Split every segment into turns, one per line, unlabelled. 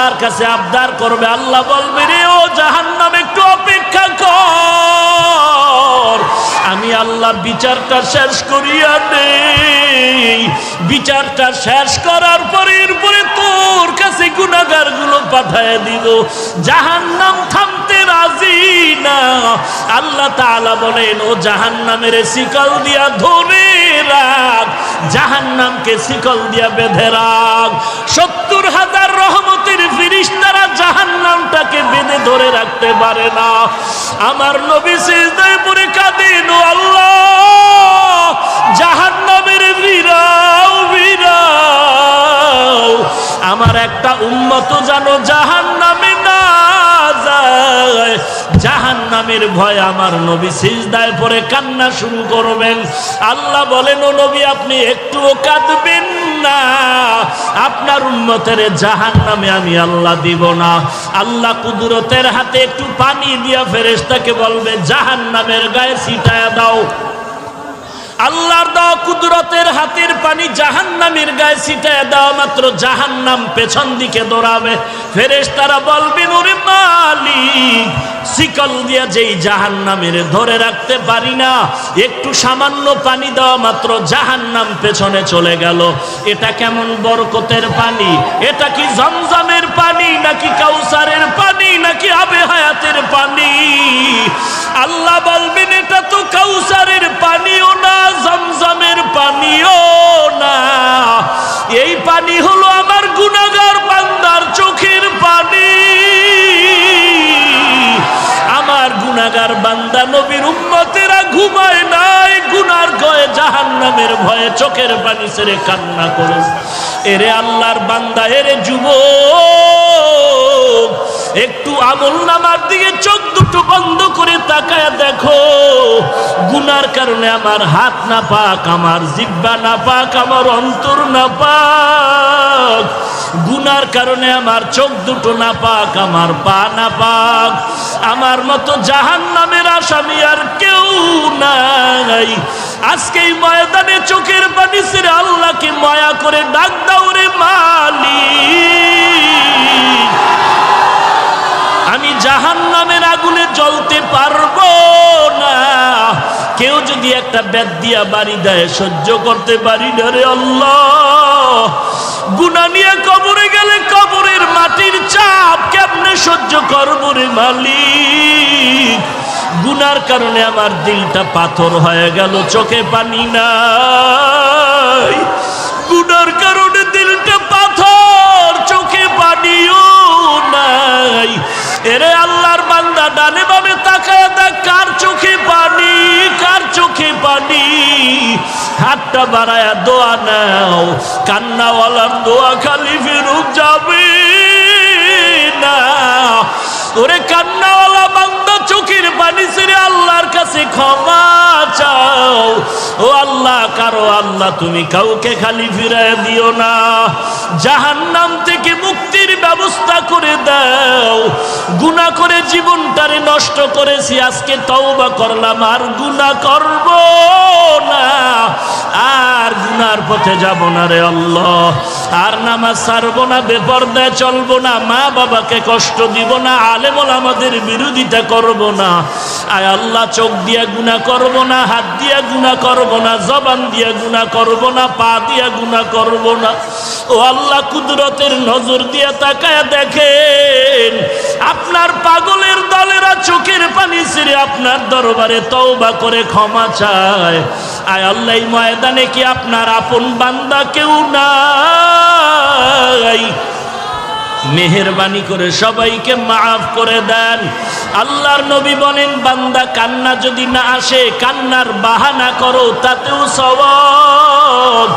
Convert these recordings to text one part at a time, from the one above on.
আল্লাহর কাছে আবদার করবে, আল্লাহ বলবে রে ও জাহান্নাম একটু অপেক্ষা কর, আমি আল্লাহ বিচারটা শেষ করিয়া নেই। বিচারটা শেষ করার পরে এরপরে তোর কাছে গুনাহগার গুলো পাঠায় দিব। জাহান্নাম থামতে রাজি না। আল্লাহ তাআলা বলেন ও জাহান্নামের শিকল দিয়া ধরে রাখ, জাহান্নামকে শিকল দিয়া বেঁধে রাখ। 70,000 রহমতের ফেরেশতারা জাহান্নামটাকে বেঁধে ধরে রাখতে পারে না। আমার নবী সিজদায় পড়ে কাঁদেন, ও আল্লাহ জাহান্নামের ভিড়াও ভিড়াও, আমার একটা উম্মত জানো জাহান্নামে না যায়। জাহান্নামের ভয় আমার নবী সিজদায় পড়ে কান্না শুরু করবেন। আল্লাহ বলেন ও নবী আপনি একটুও কাঁদবেন না, আপনার উম্মতের জাহান্নামে আমি আল্লাহ দিব না। আল্লাহ কুদরতের হাতে একটু পানি দিয়া ফেরেশতাকে বলবে জাহান্নামের গায়ে ছিটায়া দাও। আল্লাহর দেওয়া কুদরতের হাতের পানি জাহান্নামের গায়ে ছিটায় দেওয়া মাত্র জাহান্নাম পেছন দিকে দৌড়াবে। ফেরেশতারা বলবেন ওরে মালিক, শিকল দিয়া যেই জাহান্নামের ধরে রাখতে পারি না, একটু সামান্য পানি দেওয়া মাত্র জাহান্নাম পেছনে চলে গেল। এটা কেমন বরকতের পানি? এটা কি জমজমের পানি নাকি কাউসারের পানি নাকি আবে হায়াতের পানি? আল্লাহ বলবেন এটা তো কাউসারের পানিও না, জমজমের পানিও না, এই পানি হলো আমার গুনাহগার বান্দার চোখের পানি। আমার গুনাহগার বান্দা নবীর উম্মতেরা ঘুমায় নাই, গুনার ভয়ে জাহান্নামের ভয়ে চোখের পানি ছেড়ে কান্না করে। এরে আল্লাহর বান্দা, এরে যুবক, একটু আমলনামার দিকে চোখ দুটো বন্ধ করে তাকায় দেখো। গুনার কারণে আমার হাত না পাক, আমার জিহ্বা না পাক, আমার অন্তর না পাক। গুনার কারণে আমার চোখ দুটো না পাক, আমার পা না পাক। আমার মতো জাহান্নামের আসামি আর কেউ নাই। আজকে এই ময়দানে চোখের পানি ছেড়ে আল্লাহকে মায়া করে ডাক দাও রে মালিক, আমি জাহান্নামের আগুনে জ্বলতে পারবো না। কেউ যদি একটা বেত দিয়া বাড়ি দেয় সহ্য করতে পারি না রে আল্লাহ। গুনাহ নিয়ে কবরে গেলে কবরের মাটির চাপ কেমনে সহ্য করবো রে মালিক। গুনার কারণে আমার দিলটা পাথর হয়ে গেল, চোখে পানি নাই। গুনার কারণে দিলটা পাথর, চোখে পানিও নাই। এরে আল্লাহর বান্দা, ডানে বামে তাকায় দেখ কার চোখে পানি, কার চোখে পানি। হাতটা বাড়ায়া দোয়া নাও, কান্নাওয়ালার দোয়া খালি ফেরত যাবে না। ওরে কান্নাওয়ালা বান্দা, চোখের পানি ছেড়ে আল্লাহর কাছে ক্ষমা চাও। ও আল্লাহ, কারো আল্লাহ তুমি কাউকে খালি ফিরায় দিও না। জাহান্নাম থেকে মুক্তির ব্যবস্থা করে দাও। গুনাহ করে জীবনটারে নষ্ট করেছি, আজকে তওবা করলাম, আর গুনাহ করব না, আর গুনার পথে যাব না রে আল্লাহ। আর নামাজ ছাড়বো না, বেপরদায় চলবো না, মা বাবাকে কষ্ট দিব না, আলেম ওলামাদের বিরোধিতা করব না। আয় আল্লাহ, চোখ দিয়া গুনাহ করব না, হাত দিয়া গুনাহ করব না, জবান দিয়া গুনাহ করব না, পা দিয়া গুনাহ করব না। ও আল্লাহ, কুদরতের নজর দিয়া তাকায় দেখেন আপনার পাগলের দলেরা চোখের পানি ছেড়ে আপনার দরবারে তওবা করে ক্ষমা চায়। আয় আল্লাহ, এই ময়দানে কি আপনার আপন বান্দা কেউ নাই? মেহেরবানি করে সবাইকে মাফ করে দেন। আল্লাহর নবী বলেন, বান্দা কান্না যদি না আসে, কান্নার বাহানা করো, তাতেও সওয়াব।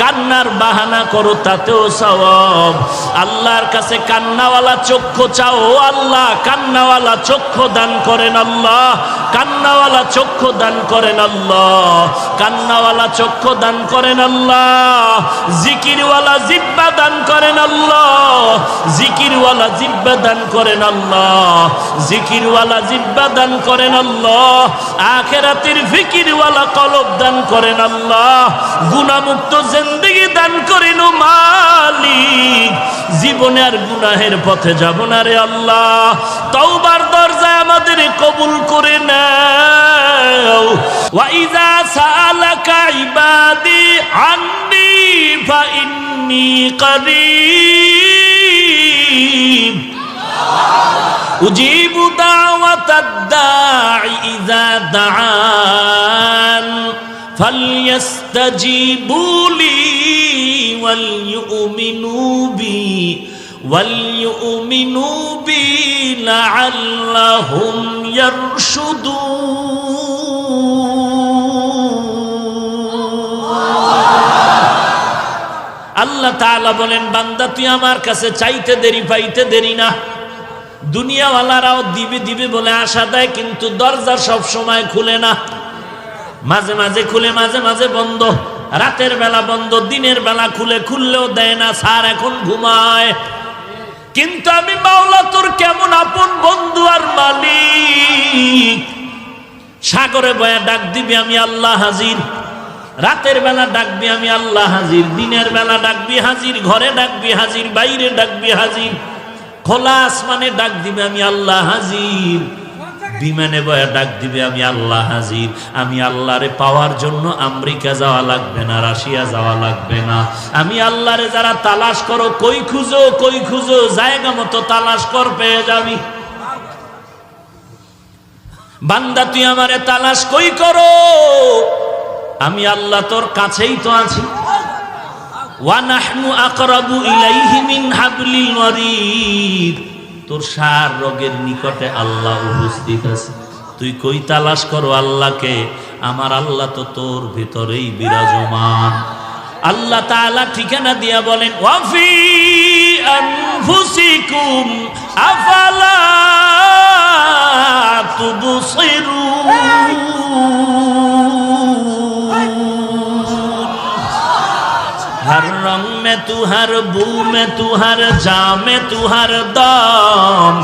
কান্নার বাহানা করো, তাতেও সওয়াব। আল্লাহর কাছে কান্নাওয়ালা চক্ষু চাও। ও আল্লাহ, কান্নাওয়ালা চক্ষু দান করেন আল্লাহ, কান্নাওয়ালা চক্ষু দান করেন আল্লাহ, কান্নাওয়ালা চক্ষু দান করেন আল্লাহ। জিকিরওয়ালা জিহ্বা দান করেন আল্লাহ, জিকিরওয়ালা জিহ্বা দান করেন আল্লাহ, জিকিরওয়ালা জিহ্বা দান করেন আল্লাহ। আখিরাতের ফিকিরওয়ালা কলব দান করেন আল্লাহ। গুনাহমুক্ত জিন্দেগি দান করেন ও মালিক। জীবনে আর গুনাহের পথে যাব না রে আল্লাহ। তওবার দরজায় আমাদের কবুল করে নাও। ওয়া ইযা সাআলাকা ইবাদি আন্নী ফা ইন্নী করিব উজিবু দাওয়াতাদ দাঈ ইযা দাআন ফালইস্তাজিবু লি ওয়ালইউমিনু বি লাআল্লাহুম ইয়ারশুদুন। আল্লাহ তাআলা বলেন, বান্দা তুই আমার কাছে চাইতে দেরি পাইতে দেরি না। দুনিয়াওয়ালারাও দিবে দিবে বলে আশা দেয়, কিন্তু দরজা সব সময় খুলে না। মাঝে মাঝে খুলে, মাঝে মাঝে বন্ধ। রাতের বেলা বন্ধ, দিনের বেলা খুলে, খুললেও দেয় না, স্যার এখন ঘুমায়। কিন্তু আমি মাওলা তোর কেমন আপন বন্ধু আর মালিক। সাগরে বয়া ডাক দিবি, আমি আল্লাহ হাজির। রাতের বেলা ডাকবি, আমি আল্লাহ হাজির। দিনের বেলা ডাকবি, হাজির। ঘরে ডাকবি, হাজির। বাইরে ডাকবি, হাজির। খোলা আসমানে ডাক দিবে, আমি আল্লাহ হাজির। বিমানে বয়া ডাক দিবে, আমি আল্লাহ হাজির। আমি আল্লাহরে পাওয়ার জন্য আমেরিকা যাওয়া লাগবে না, রাশিয়া যাওয়া লাগবে না। আমি আল্লাহরে যারা তালাশ করো, কই খুঁজো, কই খুঁজো, জায়গা মতো তালাশ কর, পেয়ে যাবি। বান্দা তুই আমারে তালাশ কই করো, আমি আল্লাহ তোর কাছেই তো আছি। ওয়া নাহনু আকরাবু ইলাইহি মিন হাবলিল ওয়ারিদ। তোর সার রোগের নিকটে আল্লাহ উপস্থিত আছে। তুই কই তালাশ করো আল্লাহকে, আমার আল্লাহ তো তোর ভিতরেই বিরাজমান। আল্লাহ তাআলা ঠিকানা দিয়া বলেন, ওয়া ফি আনফুসিকুম আফালা তুবসিরুন। हर रंग में तू, हर बू में तू, हर जा में तू, हर दम।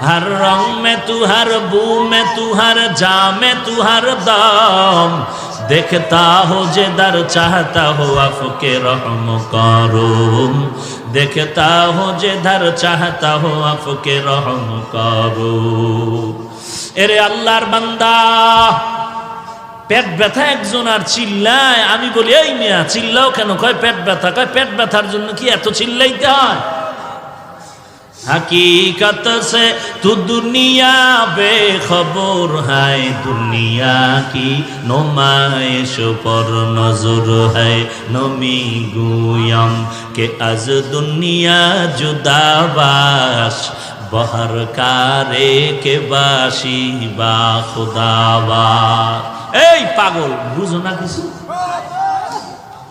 हर रंग में तू, हर बू में तू, हर जा में तू, हर दम। देखता हो जिधर चाहता हो आपके रहम करूम। देखता हो जिधर चाहता हो आपके रहम करूम। एरे अल्लाहर बंदा, পেট ব্যথা একজন আর চিল্লায়। আমি বলি, এই মিয়া চিল্লাও কেন? কয় পেট ব্যথা। কয় পেট ব্যথার জন্য কি এত চিল্লাইতে হয়? हकीकत से तू दुनिया बेखबर है, दुनिया की नुमाइश पर नजर है। नमी गुयम के अज दुनिया जुदाबाश, बहर कारे के बाशी बा खुदावा। এই পাগল, বুঝো না কিছু?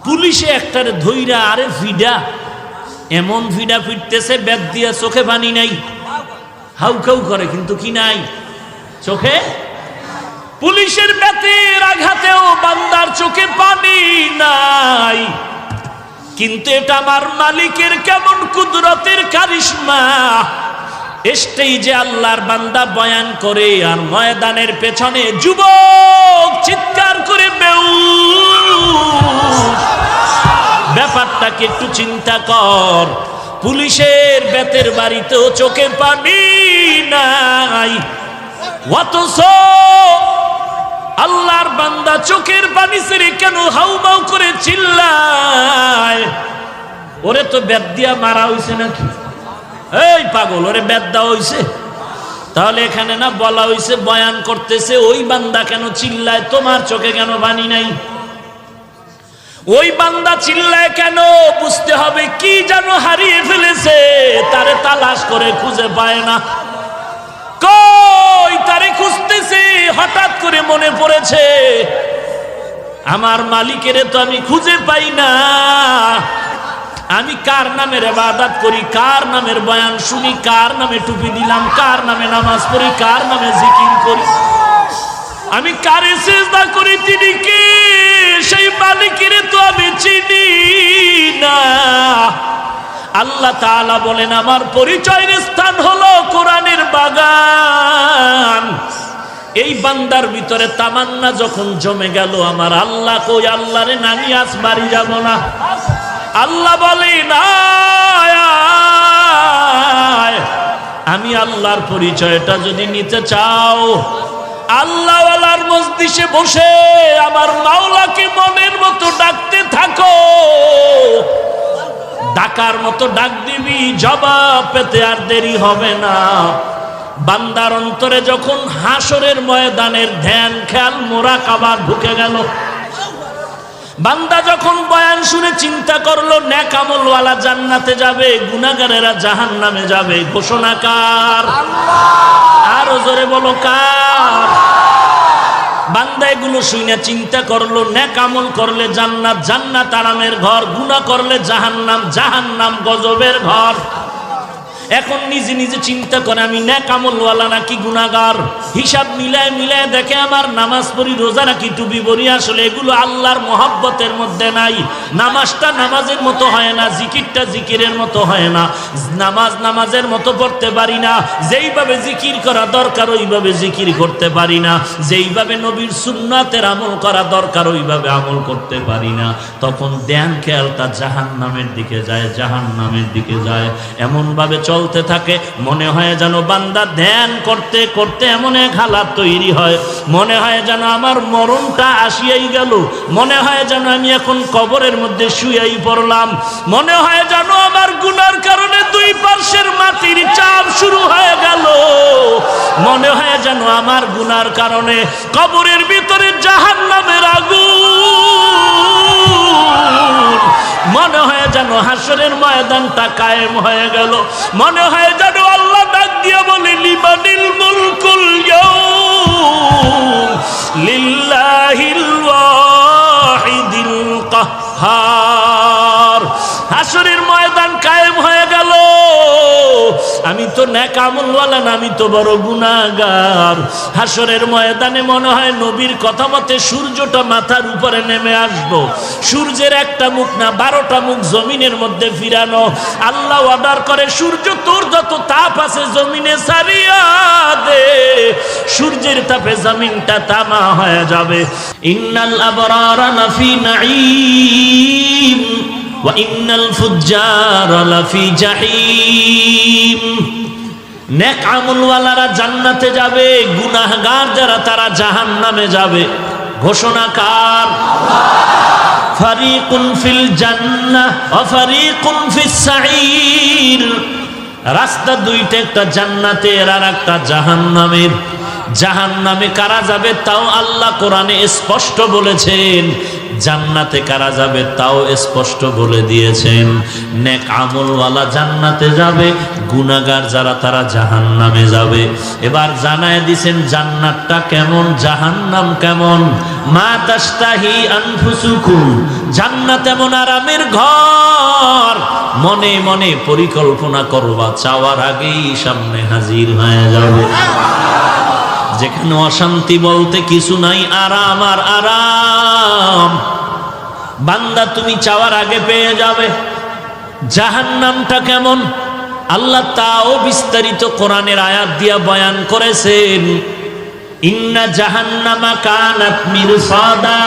পুলিশে একটারে ধইরা আরে ফিডা, এমন ফিডা ফিরতেছে, ব্যাগ দিয়া চোখে পানি নাই, হাউকাউ করে, কিন্তু কি নাই চোখে। পুলিশের ব্যাতের আঘাতেও বান্দার চোখে পানি নাই, কিন্তু এটা আমার মালিকের কেমন কুদরতের কারিশমা। স্টেজে আল্লাহর বান্দা বয়ান করে, আর ময়দানের পেছনে যুবক চিৎকার করে বেউস। ব্যাপারটাকে একটু চিন্তা কর। পুলিশের বেতের বাড়িতেও চোখে পানি নাই, অথচ আল্লাহর বান্দা চোখের পানি ছেড়ে কেন হাউমাউ করে চিল্লায়? ওরে তো বেত দিয়া মারা হইছে নাকি? এই পাগল, ওরে বেত দেওয়া হইছে? তাহলে এখানে না বলা হইছে, বয়ান করতেছে, ওই বান্দা কেন চিল্লায়? তোমার চোখে কেন পানি নাই? ওই বান্দা চিল্লায় কেন? বুঝতে হবে কি যেন হারিয়ে ফেলেছে, তারে তালাশ করে খুঁজে পায় না। কই তারে খুঁজতেছে, হঠাৎ করে মনে পড়েছে, আমার মালিকের তো আমি খুঁজে পাই না। আমি কার নামের ইবাদত করি, কার নামের বয়ান শুনি, কার নামে টুপি দিলাম, কার নামে নামাজ পড়ি, কার নামে জিকির করি, আমি কারে সিজদা করি, তিনি কে? সেই মালিকের তো আমি চিনি না। আল্লাহ তাআলা বলেন, আমার পরিচয়ের স্থান হলো কোরআনের বাগান। এই বান্দার ভিতরে তামান্না যখন জমে গেল, আমার আল্লাহ কই, আল্লাহরে নামি আজ বাড়ি যাব না। আল্লাহ বলে না, আমি আল্লাহর পরিচয়টা যদি নিতে চাও, আল্লাহওয়ালার মজলিসে বসে আমার মাওলাকে মনের মতো ডাকতে থাকো। ডাকার মতো ডাক দিবি, জবাব পেতে আর দেরি হবে না। বান্দার অন্তরে যখন হাসরের ময়দানের ধ্যান খেয়াল মোরাকাবা ঢুকে গেল, বান্দা যখন বয়ান শুনে চিন্তা করলো নেক আমলওয়ালা জান্নাতে যাবে, গুনাহগারেরা জাহান্নামে যাবে, ঘোষণা কার? আরো জোরে বলো কার? বান্দা এগুলো শুনে চিন্তা করলো নেক আমল করলে জান্নাত, জান্নাত আরামের ঘর, গুনাহ করলে জাহান্নাম, জাহান্নাম গজবের ঘর। এখন নিজে নিজে চিন্তা করে আমি নেক আমলওয়ালা নাকি গুনাহগার। হিসাব মিলায় মিলায় দেখে আমার নামাজ পড়ি, রোজা রাখি, টুপি পরি, আসলে এগুলো আল্লাহর মহব্বতের মধ্যে নাই। নামাজটা নামাজের মতো হয় না, জিকিরটা জিকিরের মতো হয় না, নামাজ নামাজের মতো পড়তে পারি না, যেইভাবে জিকির করা দরকার ওইভাবে জিকির করতে পারি না, যেইভাবে নবীর সুন্নাতের আমল করা দরকার ওইভাবে আমল করতে পারি না। তখন ধ্যান খেয়ালটা জাহান্নামের দিকে যায়, জাহান্নামের দিকে যায়। এমনভাবে চলতে থাকে, মনে হয় যেন বান্দা ধ্যান করতে করতে এমন এক হালাত তৈরি হয়, মনে হয় যেন আমার মরণটা আসিয়াই গেল, মনে হয় যেন আমি এখন কবরের মধ্যে শুয়েই পড়লাম, মনে হয় যেন আমার গুনার কারণে দুই পার্শ্বের মাটির চাপ শুরু হয়ে গেল, মনে হয় যেন আমার গুনার কারণে কবরের ভিতরে জাহান্নামের আগুন, মনে হয় যেন হাসরের ময়দানটা কায়েম হয়ে গেল, মনে হয় যেন আল্লাহ ডাক দিয়ে বলে লিমানিল মুলকুল ইয়াউম লিল্লাহিল ওয়াহিদিল কাহ্হার। হাসরের ময়দান কায়েম হয়ে গেল, আমি তো নেক আমলওয়ালা না, আমি তো বড় গুনাহগার। হাসরের ময়দানে মনে হয় নবীর কথা মতে সূর্যটা মাথার উপরে নেমে আসবো, সূর্যের একটা মুখ না 12টা মুখ জমিনের মধ্যে ফিরানো। আল্লাহ অর্ডার করে সূর্য তোর যত তাপ আছে জমিনে ছাড়িয়া দে, সূর্যের তাপে জমিনটা তামা হয়ে যাবে। ইন্নাল আবরারা লাফি নাঈম ওয়া ইন্নাল ফুজ্জারা লাফি জাহিম। নেক আমলওয়ালারা জান্নাতে যাবে, গুনাহগার যারা তারা জাহান্নামে যাবে। ঘোষণা কার? ফারিকুন ফিল জান্নাহ ওয়া ফারিকুন ফিস সাঈর। রাস্তা দুইটা, একটা জান্নাতের আর একটা জাহান্নামের। জাহান্নামে কারা যাবে তাও আল্লাহ কোরআনে স্পষ্ট বলেছেন, জান্নাতে কারা যাবে তাও স্পষ্ট বলে দিয়েছেন। নেক আমলওয়ালা জান্নাতে যাবে, গুনাহগার যারা তারা জাহান্নামে যাবে। এবার জানায় দিয়েছেন জান্নাতটা কেমন, জাহান্নাম কেমন। মা তাশতাহি আনফুসুকুম, জান্নাত এমন আরামের ঘর, মনে মনে পরিকল্পনা করবা, চাওয়ার আগেই সামনে হাজির হয়ে যাবে। যেখানে অশান্তি বলতে কিছু নাই, আরাম আর আরাম। বান্দা তুমি চাওয়ার আগে পেয়ে যাবে। জাহান্নামটা কেমন আল্লাহ তাও বিস্তারিত কোরআনের আয়াত দিয়া বয়ান করেছেন। ইন্না জাহান্নামা কানাত মিরসাদা